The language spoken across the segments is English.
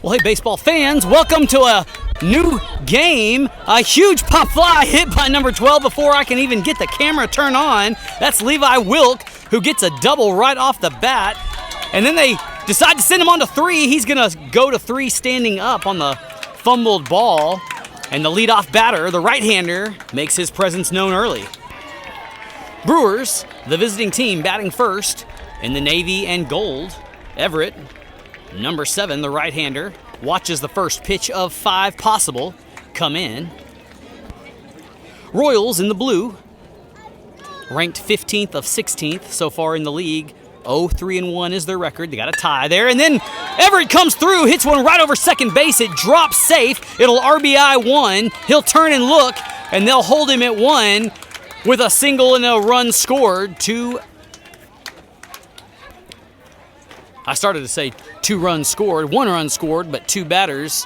Well, hey, baseball fans, welcome to a new game. A huge pop fly hit by number 12 before I can even get the camera turned on. That's Levi Wilk, who gets a double right off the bat. And then they decide to send him on to 3. He's going to go to 3 standing up on the fumbled ball. And the leadoff batter, the right-hander, makes his presence known early. Brewers, the visiting team, batting first in the navy and gold. Everett, number 7, the right-hander, watches the first pitch of 5 possible come in. Royals in the blue, ranked 15th of 16th so far in the league. 0-3-1 is their record. They got a tie there. And then Everett comes through, hits one right over second base. It drops safe. It'll RBI 1. He'll turn and look, and they'll hold him at 1 with a single and a run scored. 2 runs scored, 1 run scored, but 2 batters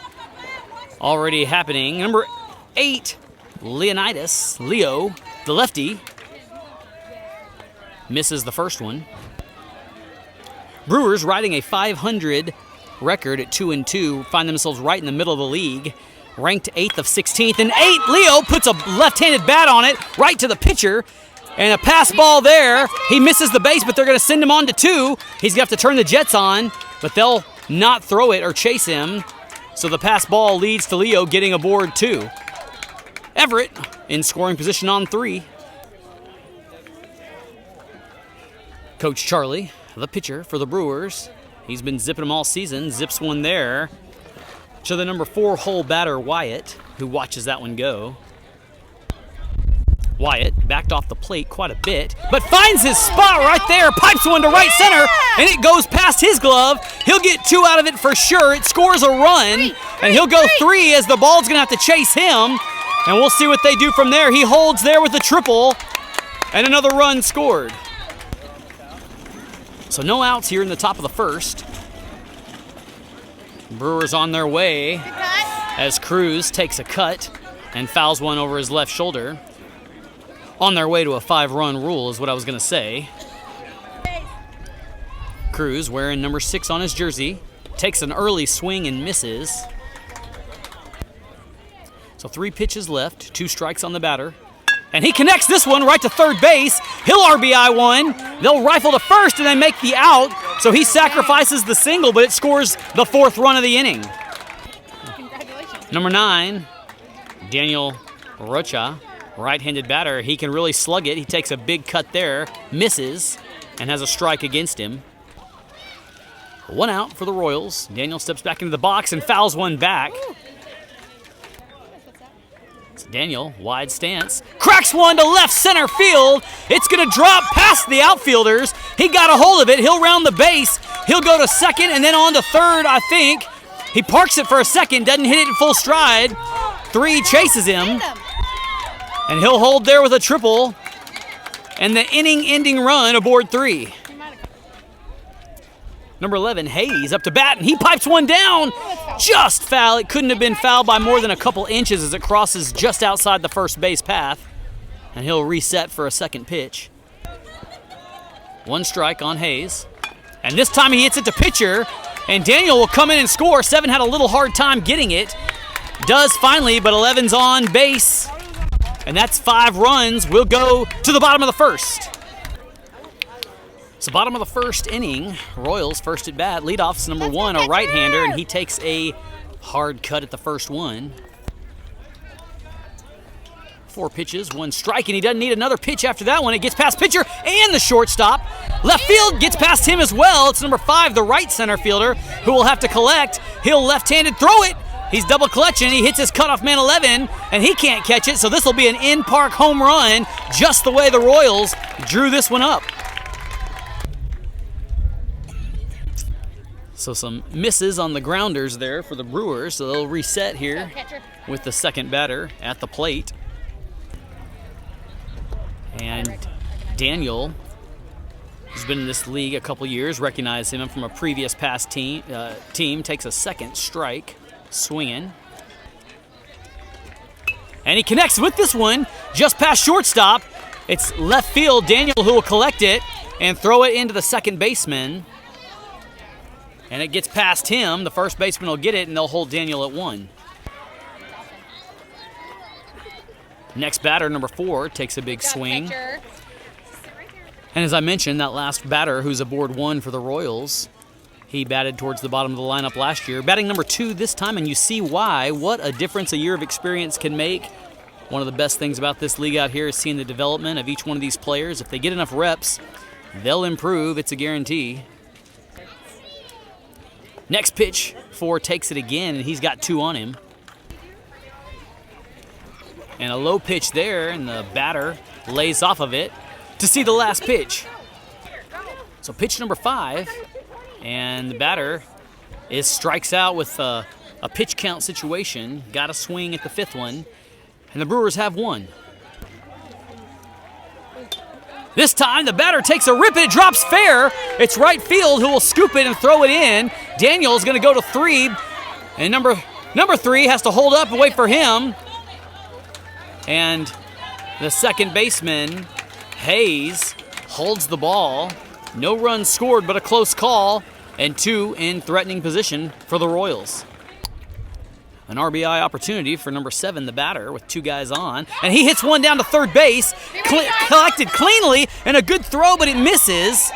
already happening. Number 8, Leonidas, Leo, the lefty, misses the first one. Brewers, riding a 500 record at 2-2, find themselves right in the middle of the league, ranked 8th of 16th. And 8, Leo puts a left-handed bat on it, right to the pitcher. And a pass ball there. He misses the base, but they're going to send him on to 2. He's going to have to turn the Jets on, but they'll not throw it or chase him. So the pass ball leads to Leo getting aboard 2. Everett in scoring position on 3. Coach Charlie, the pitcher for the Brewers. He's been zipping them all season. Zips one there to the number 4 hole batter, Wyatt, who watches that one go. Wyatt backed off the plate quite a bit, but finds his spot right there, pipes one to right center, and it goes past his glove. He'll get 2 out of it for sure. It scores a run, and he'll go 3 as the ball's going to have to chase him, and we'll see what they do from there. He holds there with a triple, and another run scored. So no outs here in the top of the first. Brewers on their way as Cruz takes a cut and fouls one over his left shoulder. On their way to a 5-run rule is what I was going to say. Cruz, wearing number 6 on his jersey, takes an early swing and misses. So 3 pitches left, 2 strikes on the batter. And he connects this one right to third base. He'll RBI 1. They'll rifle to first and they make the out. So he sacrifices the single, but it scores the 4th run of the inning. Congratulations. Number 9, Daniel Rocha. Right-handed batter, he can really slug it. He takes a big cut there, misses, and has a strike against him. 1 out for the Royals. Daniel steps back into the box and fouls one back. So Daniel, wide stance, cracks one to left center field. It's going to drop past the outfielders. He got a hold of it. He'll round the base. He'll go to second and then on to third, I think. He parks it for a second, doesn't hit it in full stride. 3 chases him. And he'll hold there with a triple. And the inning-ending run aboard 3. Number 11, Hayes, up to bat, and he pipes one down. Just foul. It couldn't have been fouled by more than a couple inches as it crosses just outside the first base path. And he'll reset for a second pitch. 1 strike on Hayes. And this time he hits it to pitcher. And Daniel will come in and score. 7 had a little hard time getting it. Does finally, but 11's on base. And that's 5 runs. We'll go to the bottom of the first. So bottom of the first inning, Royals first at bat. Leadoff's number 1, a right-hander, and he takes a hard cut at the first one. 4 pitches, 1 strike, and he doesn't need another pitch after that one. It gets past pitcher and the shortstop. Left field gets past him as well. It's number 5, the right center fielder, who will have to collect. He'll left-handed throw it. He's double clutching. He hits his cutoff man 11, and he can't catch it. So this will be an in-park home run, just the way the Royals drew this one up. So some misses on the grounders there for the Brewers. So they'll reset here with the second batter at the plate. And Daniel, who's been in this league a couple years, recognize him from a previous past team, takes a second strike. Swinging. And he connects with this one just past shortstop. It's left field. Daniel who will collect it and throw it into the second baseman. And it gets past him. The first baseman will get it, and they'll hold Daniel at 1. Next batter, number 4, takes a big swing. And as I mentioned, that last batter who's aboard 1 for the Royals, he batted towards the bottom of the lineup last year. Batting number 2 this time, and you see why. What a difference a year of experience can make. One of the best things about this league out here is seeing the development of each one of these players. If they get enough reps, they'll improve. It's a guarantee. Next pitch, 4 takes it again, and he's got 2 on him. And a low pitch there, and the batter lays off of it to see the last pitch. So pitch number 5, and the batter strikes out with a pitch count situation. Got a swing at the 5th one, and the Brewers have 1. This time the batter takes a rip and it drops fair. It's right field who will scoop it and throw it in. Daniel's going to go to 3, and number 3 has to hold up and wait for him. And the second baseman, Hayes, holds the ball. No runs scored, but a close call, and 2 in threatening position for the Royals. An RBI opportunity for number 7, the batter, with 2 guys on. And he hits one down to third base, collected cleanly, and a good throw, but it misses.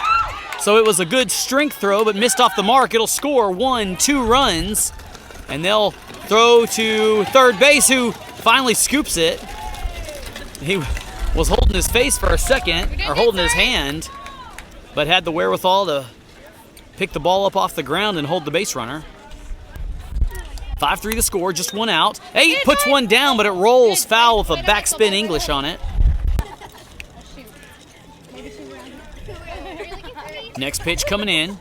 So it was a good strength throw, but missed off the mark. It'll score 1-2 runs, and they'll throw to third base, who finally scoops it. He was holding his face for a second, or holding his hand, but had the wherewithal to pick the ball up off the ground and hold the base runner. 5-3 the score, just 1 out. 8 puts one down, but it rolls foul with a backspin English on it. Next pitch coming in,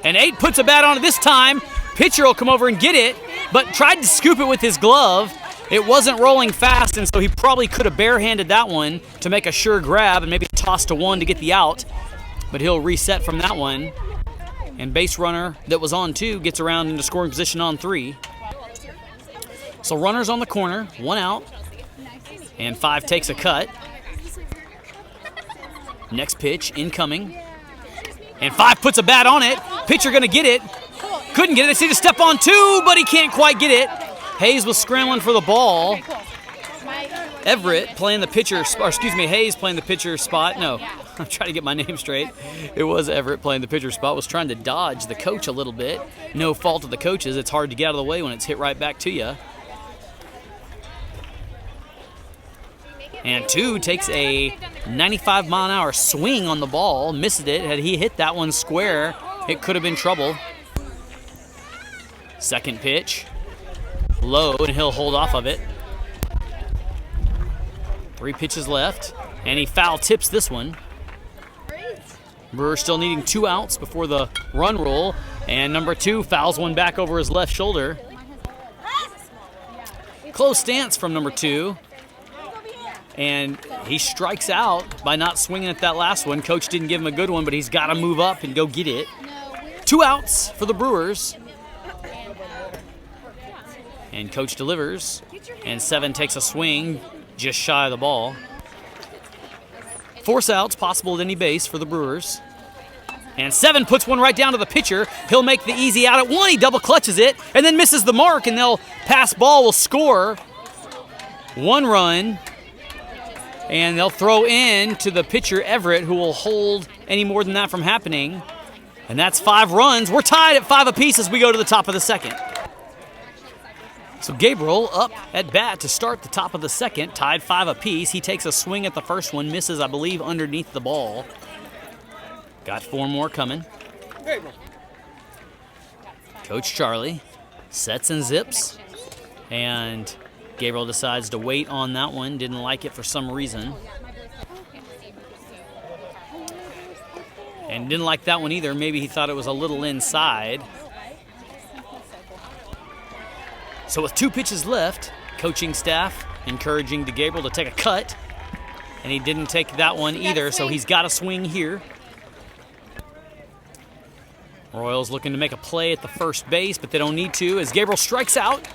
and 8 puts a bat on it this time. Pitcher will come over and get it, but tried to scoop it with his glove. It wasn't rolling fast, and so he probably could have barehanded that one to make a sure grab and maybe toss to 1 to get the out. But he'll reset from that one. And base runner that was on 2 gets around into scoring position on 3. So runners on the corner, 1 out, and 5 takes a cut. Next pitch, incoming, and 5 puts a bat on it. Pitcher gonna get it, couldn't get it. They see to step on 2, but he can't quite get it. Hayes was scrambling for the ball. Everett playing the pitcher, or excuse me, Hayes playing the pitcher spot. No, I'm trying to get my name straight. It was Everett playing the pitcher spot, was trying to dodge the coach a little bit. No fault of the coaches. It's hard to get out of the way when it's hit right back to you. And 2 takes a 95-mile-an-hour swing on the ball, missed it. Had he hit that one square, it could have been trouble. Second pitch, low, and he'll hold off of it. 3 pitches left, and he foul tips this one. Brewer still needing 2 outs before the run rule, and number 2 fouls one back over his left shoulder. Close stance from number 2. And he strikes out by not swinging at that last one. Coach didn't give him a good one, but he's got to move up and go get it. 2 outs for the Brewers. And coach delivers. And 7 takes a swing just shy of the ball. Force outs possible at any base for the Brewers. And 7 puts one right down to the pitcher. He'll make the easy out at 1. He double clutches it and then misses the mark, and they'll pass ball will score 1 run. And they'll throw in to the pitcher, Everett, who will hold any more than that from happening. And that's 5 runs. We're tied at 5 apiece as we go to the top of the second. So Gabriel up at bat to start the top of the second, tied 5 apiece. He takes a swing at the first one, misses, I believe, underneath the ball. Got 4 more coming. Coach Charlie sets and zips. And Gabriel decides to wait on that one. Didn't like it for some reason. And didn't like that one either. Maybe he thought it was a little inside. So with 2 pitches left, coaching staff encouraging Gabriel to take a cut. And he didn't take that one either, so he's got a swing here. Royals looking to make a play at the first base, but they don't need to as Gabriel strikes out.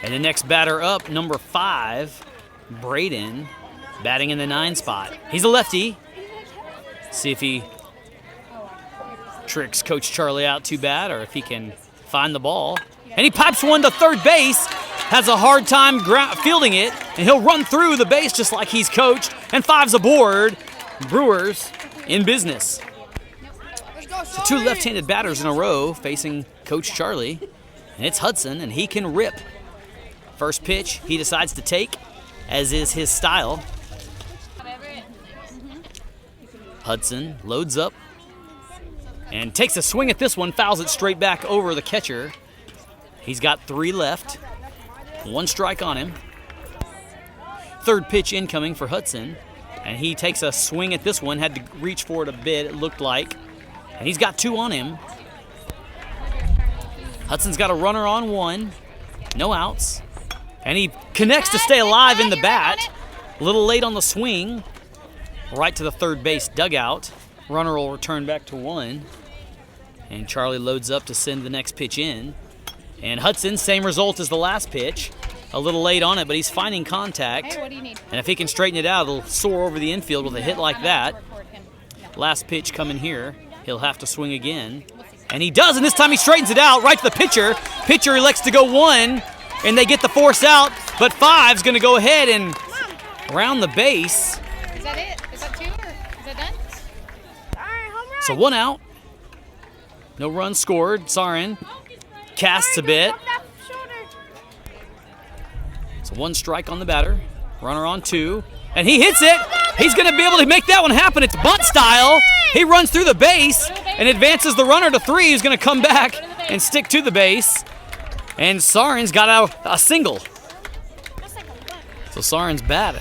And the next batter up, number 5, Braden, batting in the 9 spot. He's a lefty. See if he tricks Coach Charlie out too bad, or if he can find the ball. And he pipes one to third base, has a hard time fielding it, and he'll run through the base just like he's coached, and 5's aboard. Brewers in business. So 2 left-handed batters in a row facing Coach Charlie, and it's Hudson, and he can rip. First pitch he decides to take, as is his style. Hudson loads up and takes a swing at this one, fouls it straight back over the catcher. He's got 3 left, 1 strike on him. Third pitch incoming for Hudson, and he takes a swing at this one, had to reach for it a bit, it looked like, and he's got 2 on him. Hudson's got a runner on 1, no outs, and he connects to stay alive in the bat. A little late on the swing, right to the third base dugout. Runner will return back to 1, and Charlie loads up to send the next pitch in. And Hudson, same result as the last pitch. A little late on it, but he's finding contact. Hey, what do you need? And if he can straighten it out, it'll soar over the infield with a hit like that. Last pitch coming here. He'll have to swing again. And he does, and this time he straightens it out right to the pitcher. Pitcher elects to go 1, and they get the force out, but 5's going to go ahead and round the base. Is that it? Is that 2, or is that done? All right, home run. So 1 out. No runs scored. Sarin casts a bit. So 1 strike on the batter. Runner on 2. And he hits it. He's going to be able to make that one happen. It's bunt style. He runs through the base and advances the runner to 3. He's going to come back and stick to the base. And Sarin's got a single. So Sarin's bat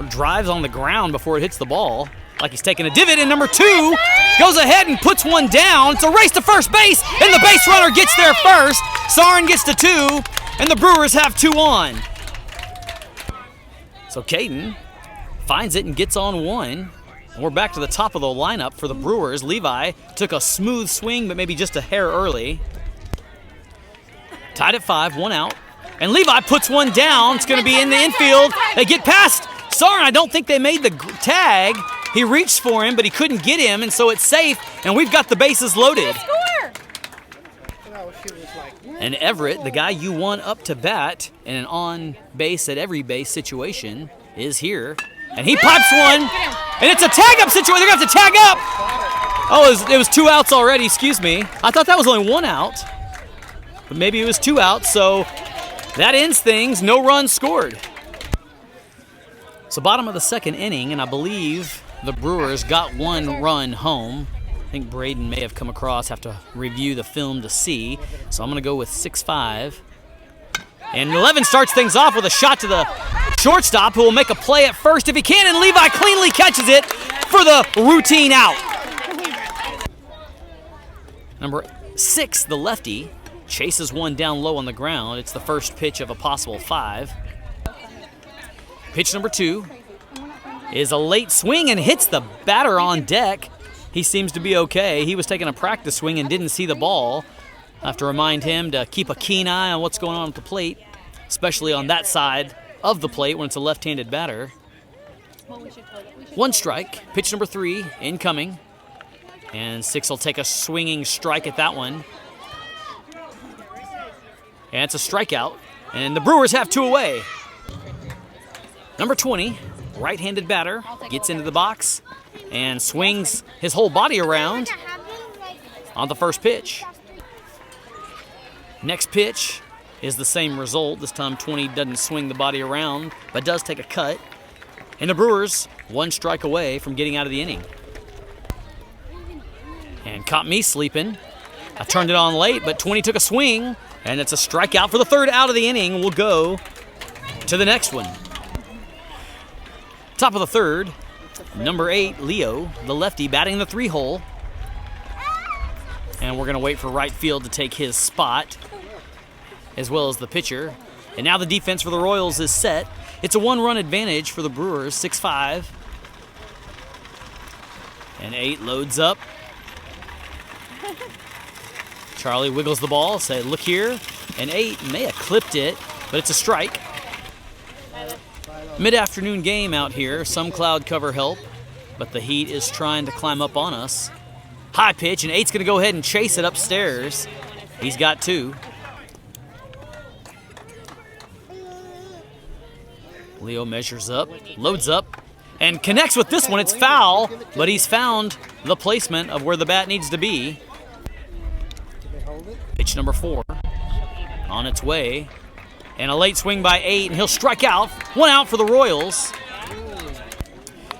drives on the ground before it hits the ball, like he's taking a divot. And number 2 goes ahead and puts one down. It's a race to first base, and the base runner gets there first. Sarin gets to 2, and the Brewers have 2 on. So Caden finds it and gets on 1. And we're back to the top of the lineup for the Brewers. Levi took a smooth swing, but maybe just a hair early. Tied at 5, 1 out. And Levi puts one down. It's going to be in the infield. They get past Sarin. I don't think they made the tag. He reached for him, but he couldn't get him, and so it's safe, and we've got the bases loaded. And Everett, the guy you want up to bat in an on-base at every base situation, is here. And he pipes one, and it's a tag-up situation. They're going to have to tag up. Oh, it was 2 outs already, excuse me. I thought that was only 1 out, but maybe it was 2 outs, so that ends things. No runs scored. So bottom of the 2nd inning, and I believe the Brewers got 1 run home. I think Braden may have come across, have to review the film to see. So I'm going to go with 6-5. And 11 starts things off with a shot to the shortstop, who will make a play at first if he can, and Levi cleanly catches it for the routine out. Number 6, the lefty, chases one down low on the ground. It's the first pitch of a possible 5. Pitch number 2 is a late swing and hits the batter on deck. He seems to be okay. He was taking a practice swing and didn't see the ball. I have to remind him to keep a keen eye on what's going on at the plate, especially on that side of the plate when it's a left-handed batter. 1 strike. Pitch number 3 incoming. And 6 will take a swinging strike at that one. And it's a strikeout. And the Brewers have 2 away. Number 20, right-handed batter, gets into the box and swings his whole body around on the first pitch. Next pitch is the same result. This time 20 doesn't swing the body around, but does take a cut. And the Brewers 1 strike away from getting out of the inning. And caught me sleeping. I turned it on late, but 20 took a swing, and it's a strikeout for the 3rd out of the inning. We'll go to the next one. Top of the 3rd, number 8, Leo, the lefty, batting the 3-hole. And we're going to wait for right field to take his spot, as well as the pitcher. And now the defense for the Royals is set. It's a 1-run advantage for the Brewers, 6-5. And 8 loads up. Charlie wiggles the ball, say, look here. And 8 may have clipped it, but it's a strike. Mid-afternoon game out here. Some cloud cover help, but the heat is trying to climb up on us. High pitch, and 8's going to go ahead and chase it upstairs. He's got 2. Leo measures up, loads up, and connects with this one. It's foul, but he's found the placement of where the bat needs to be. Pitch number 4 on its way, and a late swing by 8, and he'll strike out. 1 out for the Royals.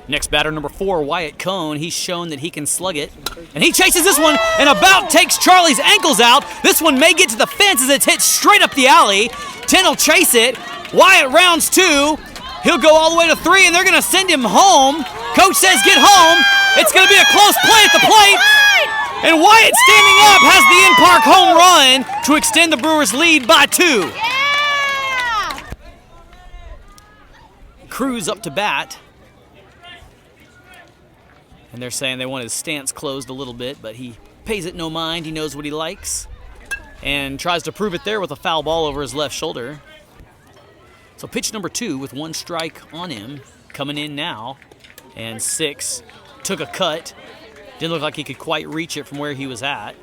Next batter, number 4, Wyatt Cohn. He's shown that he can slug it, and he chases this one and about takes Charlie's ankles out. This one may get to the fence as it's hit straight up the alley. 10 will chase it. Wyatt rounds 2. He'll go all the way to 3, and they're going to send him home. Coach says get home. It's going to be a close play at the plate. And Wyatt standing up has the in-park home run to extend the Brewers' lead by 2. Yeah! Cruz up to bat. And they're saying they want his stance closed a little bit, but he pays it no mind. He knows what he likes and tries to prove it there with a foul ball over his left shoulder. So pitch number 2 with 1 strike on him coming in now. And 6 took a cut. Didn't look like he could quite reach it from where he was at.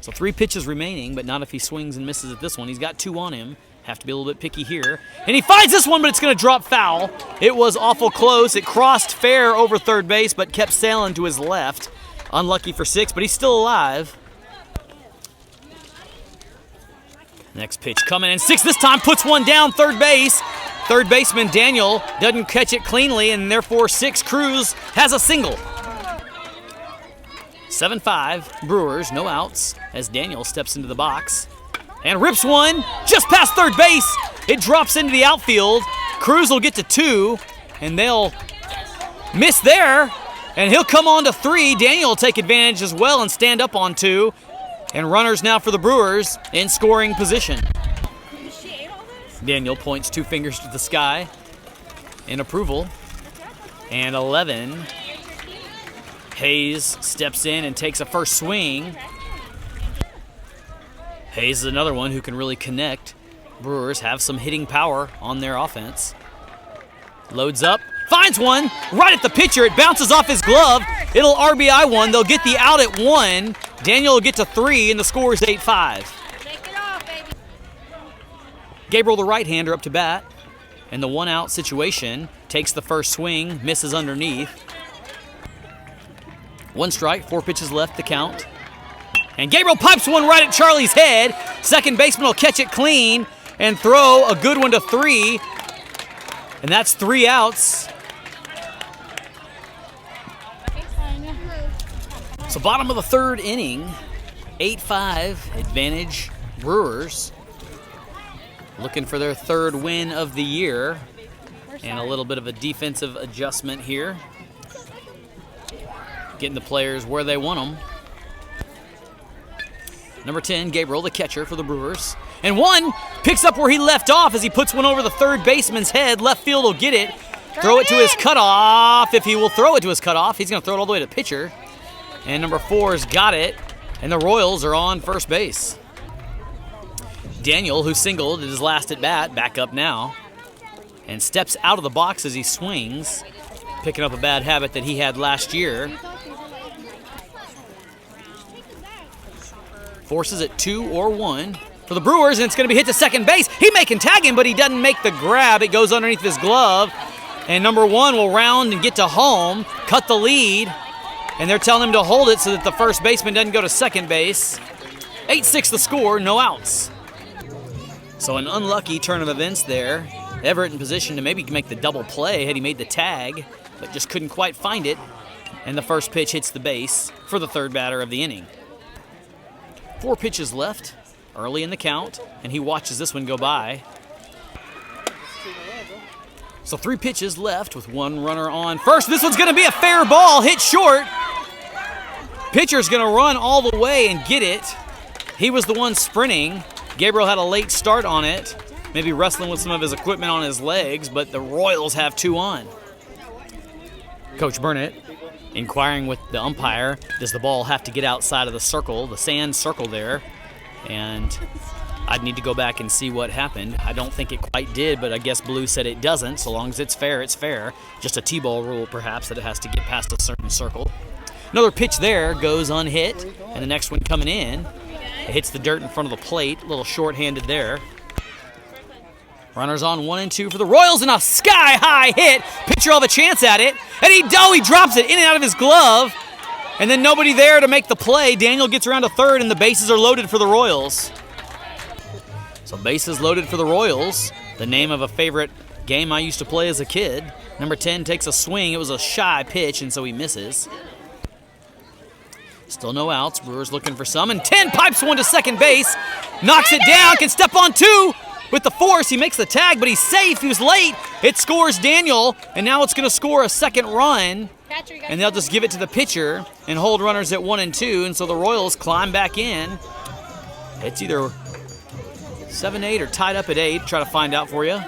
So 3 pitches remaining, but not if he swings and misses at this one. He's got 2 on him. Have to be a little bit picky here. And he finds this one, but it's going to drop foul. It was awful close. It crossed fair over third base, but kept sailing to his left. Unlucky for 6, but he's still alive. Next pitch coming, and 6 this time puts one down third base. Third baseman Daniel doesn't catch it cleanly, and therefore 6 Cruz has a single. 7-5 Brewers, no outs, as Daniel steps into the box and rips one just past third base. It drops into the outfield. Cruz will get to 2, and they'll miss there, and he'll come on to 3. Daniel will take advantage as well and stand up on 2. And runners now for the Brewers in scoring position. Daniel points 2 fingers to the sky in approval. And 11. Hayes steps in and takes a first swing. Hayes is another one who can really connect. Brewers have some hitting power on their offense. Loads up, finds one right at the pitcher. It bounces off his glove. It'll RBI 1. They'll get the out at 1. Daniel will get to 3, and the score is 8-5. Take it off, baby. Gabriel, the right-hander, up to bat. And the 1-out situation, takes the first swing, misses underneath. 1 strike, 4 pitches left to count. And Gabriel pipes one right at Charlie's head. Second baseman will catch it clean and throw a good one to 3. And that's 3 outs. So bottom of the 3rd inning, 8-5 advantage Brewers. Looking for their 3rd win of the year. And a little bit of a defensive adjustment here. Getting the players where they want them. Number 10, Gabriel, the catcher for the Brewers. And 1 picks up where he left off as he puts one over the third baseman's head. Left field will get it. Throw it to his cutoff. If he will throw it to his cutoff, he's going to throw it all the way to pitcher. And number 4's got it. And the Royals are on first base. Daniel, who singled at his last at bat, back up now. And steps out of the box as he swings. Picking up a bad habit that he had last year. Forces it 2 or 1 for the Brewers, and it's going to be hit to second base. He may can tag him, but he doesn't make the grab. It goes underneath his glove, and number 1 will round and get to home, cut the lead, and they're telling him to hold it so that the first baseman doesn't go to second base. 8-6 the score, no outs. So an unlucky turn of events there. Everett in position to maybe make the double play had he made the tag, but just couldn't quite find it, and the first pitch hits the base for the 3rd batter of the inning. 4 pitches left, early in the count, and he watches this one go by. So 3 pitches left with 1 runner on first. This one's going to be a fair ball, hit short. Pitcher's going to run all the way and get it. He was the one sprinting. Gabriel had a late start on it, maybe wrestling with some of his equipment on his legs, but the Royals have 2 on. Coach Burnett inquiring with the umpire, does the ball have to get outside of the circle, the sand circle there? And I'd need to go back and see what happened. I don't think it quite did, but I guess Blue said it doesn't. So long as it's fair, it's fair. Just a T-ball rule, perhaps, that it has to get past a certain circle. Another pitch there goes unhit, and the next one coming in. It hits the dirt in front of the plate. A little short-handed there. Runners on 1 and 2 for the Royals, and a sky-high hit. Pitcher will have a chance at it, and he drops it in and out of his glove. And then nobody there to make the play. Daniel gets around to third, and the bases are loaded for the Royals. So bases loaded for the Royals, the name of a favorite game I used to play as a kid. Number 10 takes a swing. It was a shy pitch, and so he misses. Still no outs. Brewers looking for some, and 10 pipes one to second base. Knocks it down, can step on two. With the force, he makes the tag, but he's safe. He was late. It scores Daniel, and now it's going to score a second run. And they'll just give it to the pitcher and hold runners at 1 and 2, and so the Royals climb back in. It's either 7-8 or tied up at 8. Try to find out for you.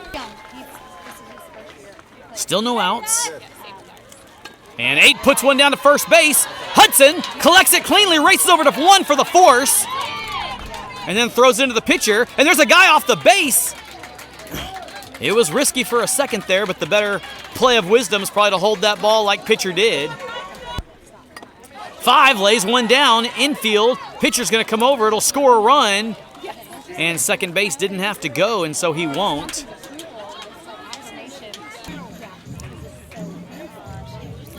Still no outs. And 8 puts one down to first base. Hudson collects it cleanly, races over to 1 for the force, and then throws it into the pitcher. And there's a guy off the base. It was risky for a second there, but the better play of wisdom is probably to hold that ball like pitcher did. 5 lays one down, infield. Pitcher's going to come over. It'll score a run. And second base didn't have to go, and so he won't.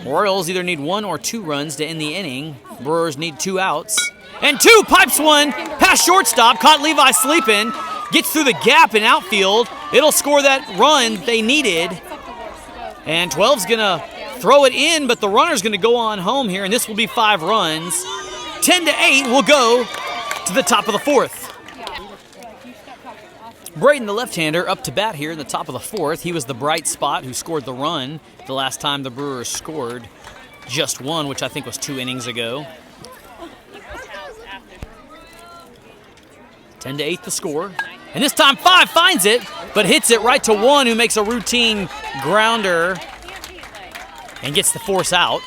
Royals either need 1 or 2 runs to end the inning. Brewers need 2 outs. And 2 pipes one past shortstop. Caught Levi sleeping. Gets through the gap in outfield. It'll score that run they needed. And 12's going to throw it in, but the runner's going to go on home here, and this will be 5 runs. 10-8 will go to the top of the 4th. Braden, the left-hander, up to bat here in the top of the 4th. He was the bright spot who scored the run the last time the Brewers scored just 1, which I think was 2 innings ago. 10-8 the score. And this time 5 finds it, but hits it right to 1, who makes a routine grounder and gets the force out.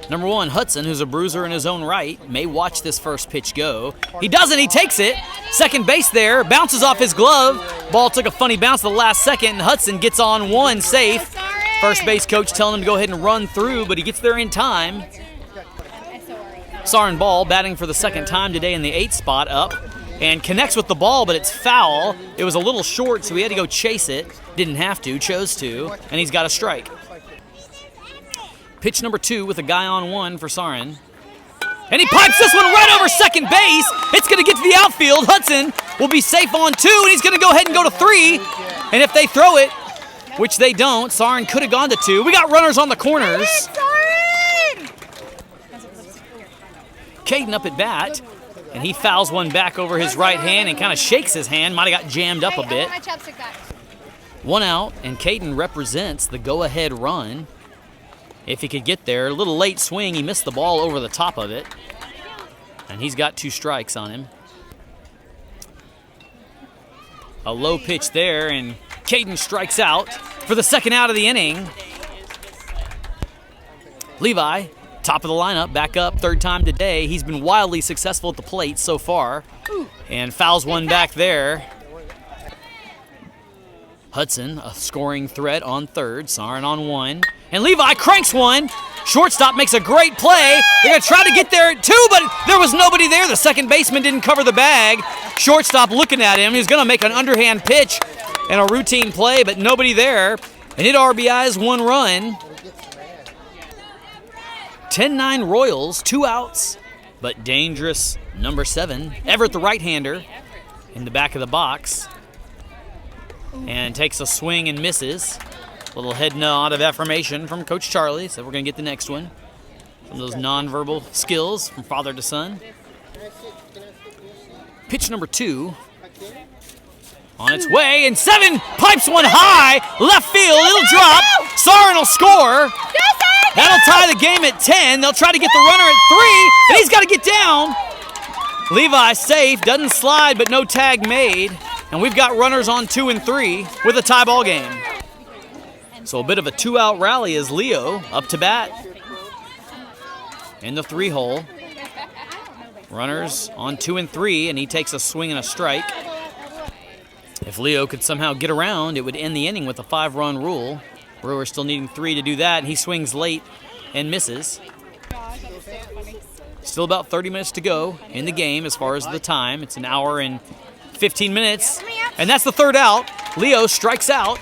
Number 1, Hudson, who's a bruiser in his own right, may watch this first pitch go. He doesn't, he takes it. Second base there, bounces off his glove. Ball took a funny bounce at the last second, and Hudson gets on 1 safe. First base coach telling him to go ahead and run through, but he gets there in time. Sarin Ball batting for the second time today in the 8th spot up, and connects with the ball, but it's foul. It was a little short, so he had to go chase it. Didn't have to, chose to, and he's got a strike. Pitch number 2 with a guy on 1 for Sarin. And he pipes this one right over second base. It's going to get to the outfield. Hudson will be safe on 2, and he's going to go ahead and go to 3. And if they throw it, which they don't, Sarin could have gone to 2. We got runners on the corners. Caden up at bat, and he fouls one back over his right hand and kind of shakes his hand. Might have got jammed up a bit. 1 out, and Caden represents the go-ahead run. If he could get there. A little late swing. He missed the ball over the top of it. And he's got 2 strikes on him. A low pitch there, and Caden strikes out for the second out of the inning. Levi, top of the lineup, back up, 3rd time today. He's been wildly successful at the plate so far. And fouls one back there. Hudson, a scoring threat on 3rd. Sarin on 1. And Levi cranks one. Shortstop makes a great play. They're going to try to get there at 2, but there was nobody there. The second baseman didn't cover the bag. Shortstop looking at him. He's going to make an underhand pitch and a routine play, but nobody there. And it RBIs 1 run. 10-9 Royals, 2 outs, but dangerous number 7. Everett, the right-hander, in the back of the box. And takes a swing and misses. Little head nod of affirmation from Coach Charlie, so we're going to get the next one. Some of those nonverbal skills from father to son. Pitch number 2. On its way, and 7 pipes one high. Left field, it'll drop. Sarin will score. That'll tie the game at 10. They'll try to get the runner at 3, and he's got to get down. Levi safe, doesn't slide, but no tag made. And we've got runners on 2 and 3 with a tie ball game. So a bit of a 2-out rally as Leo up to bat in the 3-hole. Runners on 2 and 3, and he takes a swing and a strike. If Leo could somehow get around, it would end the inning with a 5-run rule. Brewer still needing 3 to do that, and he swings late and misses. Still about 30 minutes to go in the game as far as the time. It's an hour and 15 minutes. And that's the third out. Leo strikes out,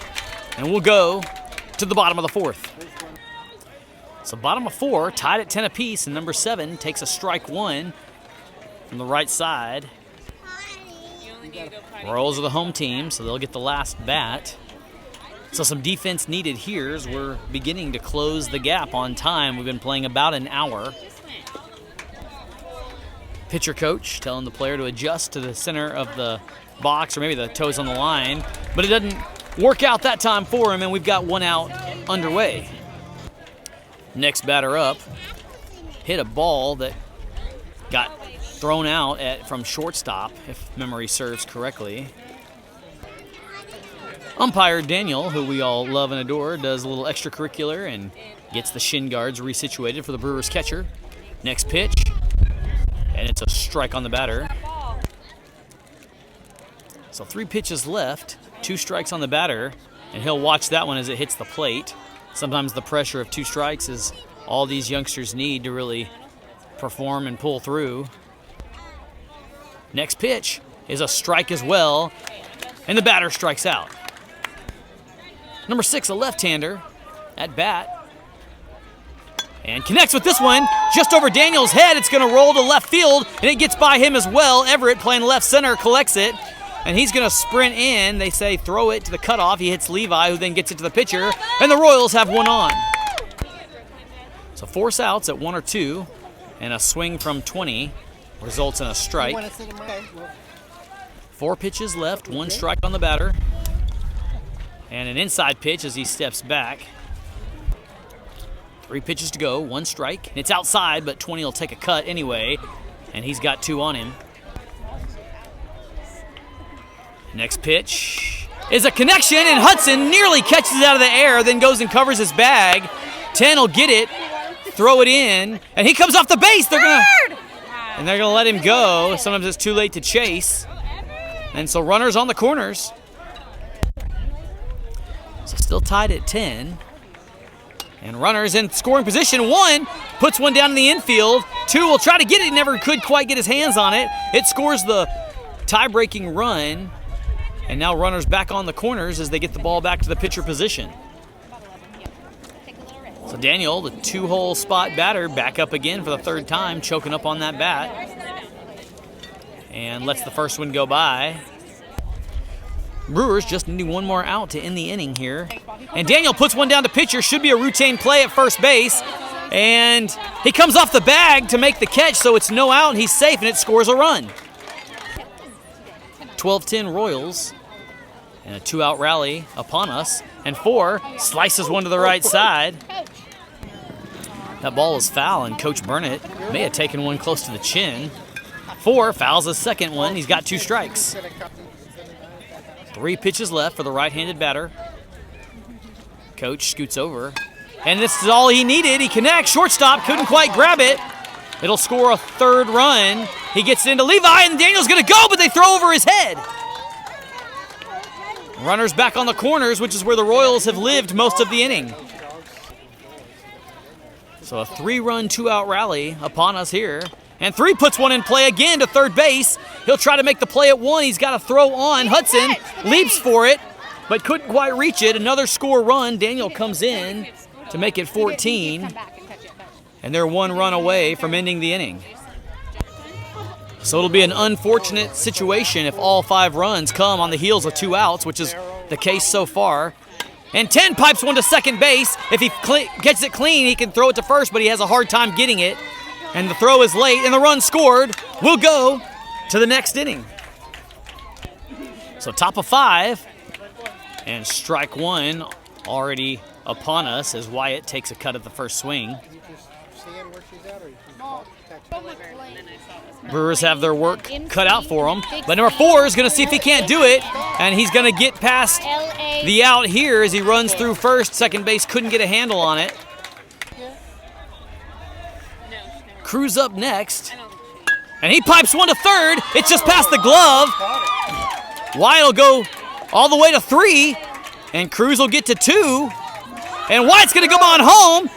and we'll go to the bottom of the fourth. So bottom of 4, tied at 10 apiece, and number 7 takes a strike 1 from the right side. Royals are the home team, so they'll get the last bat. So some defense needed here as we're beginning to close the gap on time. We've been playing about an hour. Pitcher coach telling the player to adjust to the center of the box, or maybe the toes on the line, but it doesn't work out that time for him, and we've got 1 out underway. Next batter up hit a ball that got thrown out from shortstop, if memory serves correctly. Umpire Daniel, who we all love and adore, does a little extracurricular and gets the shin guards resituated for the Brewers catcher. Next pitch, and it's a strike on the batter. So 3 pitches left, 2 strikes on the batter, and he'll watch that one as it hits the plate. Sometimes the pressure of 2 strikes is all these youngsters need to really perform and pull through. Next pitch is a strike as well, and the batter strikes out. Number 6, a left-hander at bat, and connects with this one just over Daniel's head. It's going to roll to left field, and it gets by him as well. Everett, playing left center, collects it, and he's going to sprint in. They say throw it to the cutoff. He hits Levi, who then gets it to the pitcher, and the Royals have 1 on. So force outs at 1 or 2, and a swing from 20 results in a strike. 4 pitches left, 1 strike on the batter, and an inside pitch as he steps back. 3 pitches to go, 1 strike. It's outside, but 20 will take a cut anyway, and he's got 2 on him. Next pitch is a connection, and Hudson nearly catches it out of the air, then goes and covers his bag. 10 will get it, throw it in, and he comes off the base. They're gonna let him go. Sometimes it's too late to chase. And so runners on the corners. So still tied at 10. And runners in scoring position. 1 puts one down in the infield. 2 will try to get it. He never could quite get his hands on it. It scores the tie-breaking run. And now runners back on the corners as they get the ball back to the pitcher position. So Daniel, the 2-hole spot batter, back up again for the 3rd time, choking up on that bat. And lets the first one go by. Brewers just needing 1 more out to end the inning here. And Daniel puts one down to pitcher. Should be a routine play at first base. And he comes off the bag to make the catch, so it's no out, and he's safe, and it scores a run. 12-10 Royals, and a 2-out rally upon us, and 4 slices one to the right side. That ball was foul, and Coach Burnett may have taken one close to the chin. 4 fouls the second one. He's got 2 strikes. 3 pitches left for the right-handed batter. Coach scoots over, and this is all he needed. He connects, shortstop, couldn't quite grab it. It'll score a 3rd run. He gets it into Levi, and Daniel's going to go, but they throw over his head. Runners back on the corners, which is where the Royals have lived most of the inning. So a 3-run, 2-out rally upon us here. And 3 puts one in play again to third base. He'll try to make the play at 1. He's got to throw on. Hudson leaps for it, but couldn't quite reach it. Another score run. Daniel comes in to make it 14. And they're 1 run away from ending the inning. So it'll be an unfortunate situation if all 5 runs come on the heels of 2 outs, which is the case so far. And 10 pipes one to second base. If he gets it clean, he can throw it to first, but he has a hard time getting it. And the throw is late, and the run scored. We'll go to the next inning. So top of 5, and strike 1 already upon us as Wyatt takes a cut at the first swing. Brewers have their work cut out for them. But number 4 is going to see if he can't do it, and he's going to get past the out here as he runs through first. Second base couldn't get a handle on it. Cruz up next, and he pipes one to third. It's just past the glove. Wyatt will go all the way to 3, and Cruz will get to 2. And Wyatt's going to come on home.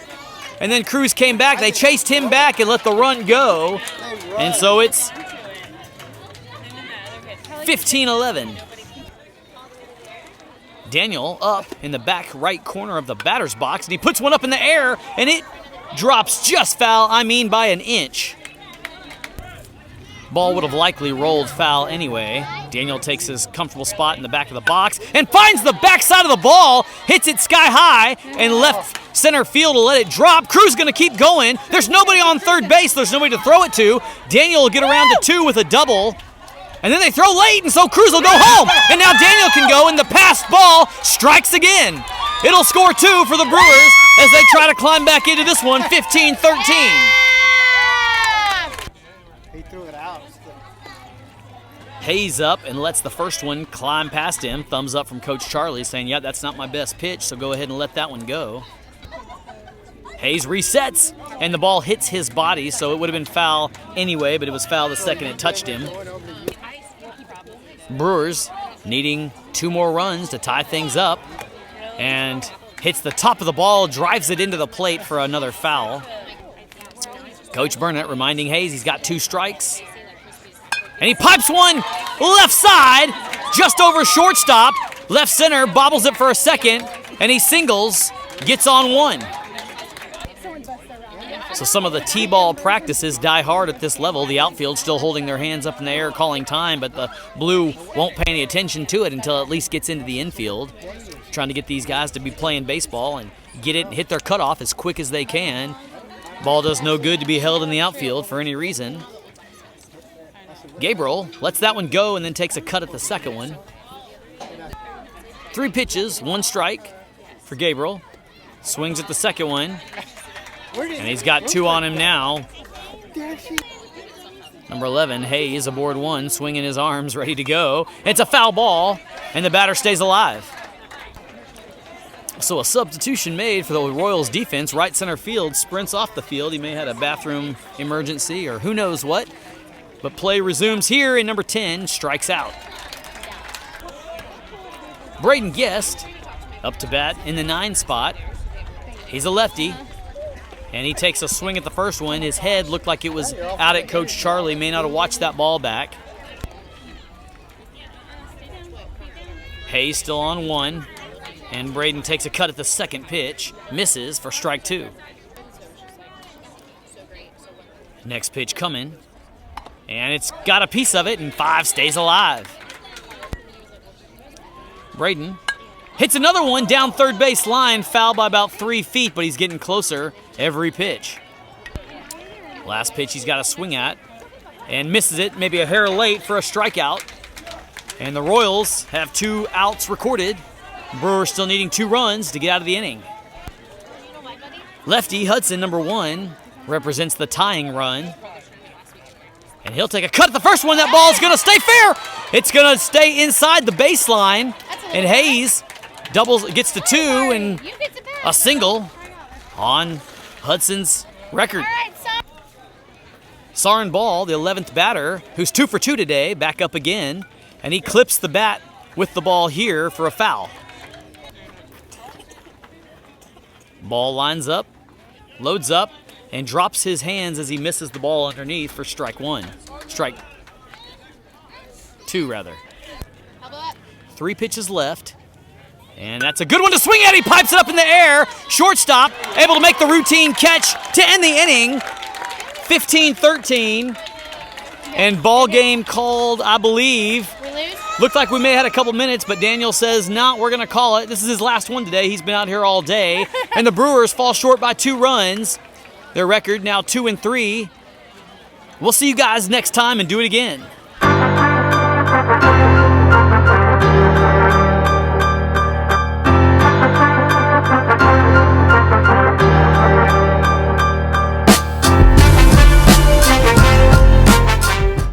and then Cruz came back. They chased him back and let the run go. And so it's 15-11. Daniel up in the back right corner of the batter's box, and he puts one up in the air, and it drops just foul, by an inch. Ball would have likely rolled foul anyway. Daniel takes his comfortable spot in the back of the box and finds the backside of the ball, hits it sky high, and left center field to let it drop. Cruz going to keep going. There's nobody on third base. There's nobody to throw it to. Daniel will get around to two with a double. And then they throw late, and so Cruz will go home. And now Daniel can go, and the passed ball strikes again. It'll score 2 for the Brewers as they try to climb back into this one, 15-13. He threw it out. Hayes up and lets the first one climb past him. Thumbs up from Coach Charlie saying, yeah, that's not my best pitch, so go ahead and let that one go. Hayes resets, and the ball hits his body, so it would have been foul anyway, but it was foul the second it touched him. Brewers needing 2 more runs to tie things up, and hits the top of the ball, drives it into the plate for another foul. Coach Burnett reminding Hayes he's got 2 strikes. And he pipes one left side, just over shortstop. Left center bobbles it for a second, and he singles, gets on 1. So some of the T-ball practices die hard at this level. The outfield still holding their hands up in the air, calling time, but the blue won't pay any attention to it until it at least gets into the infield. Trying to get these guys to be playing baseball and get it and hit their cutoff as quick as they can. Ball does no good to be held in the outfield for any reason. Gabriel lets that one go and then takes a cut at the second one. 3 pitches, 1 strike for Gabriel. Swings at the second one. And he's got 2 on him now. Number 11, Hayes, aboard 1, swinging his arms, ready to go. It's a foul ball, and the batter stays alive. So a substitution made for the Royals defense. Right center field sprints off the field. He may have had a bathroom emergency or who knows what. But play resumes here, and number 10 strikes out. Braden Guest up to bat in the 9 spot. He's a lefty, and he takes a swing at the first one. His head looked like it was out at Coach Charlie. May not have watched that ball back. Hayes still on 1, and Braden takes a cut at the second pitch. Misses for strike 2. Next pitch coming. And it's got a piece of it, and 5 stays alive. Braden hits another one down third base line, foul by about 3 feet, but he's getting closer every pitch. Last pitch he's got a swing at, and misses it, maybe a hair late for a strikeout. And the Royals have 2 outs recorded. Brewers still needing 2 runs to get out of the inning. Lefty Hudson, number 1, represents the tying run. And he'll take a cut at the first one. That ball's going to stay fair. It's going to stay inside the baseline. And Hayes gets to 2 and a single on Hudson's record. Sarin Ball, the 11th batter, who's 2 for 2 today, back up again. And he clips the bat with the ball here for a foul. Ball lines up, loads up, and drops his hands as he misses the ball underneath for strike 1. Strike 2, rather. 3 pitches left. And that's a good one to swing at. He pipes it up in the air. Shortstop able to make the routine catch to end the inning. 15-13. And ball game called, I believe. We lose? Looked like we may have had a couple minutes, but Daniel says, no, we're going to call it. This is his last one today. He's been out here all day. And the Brewers fall short by 2 runs. Their record now 2-3. We'll see you guys next time and do it again.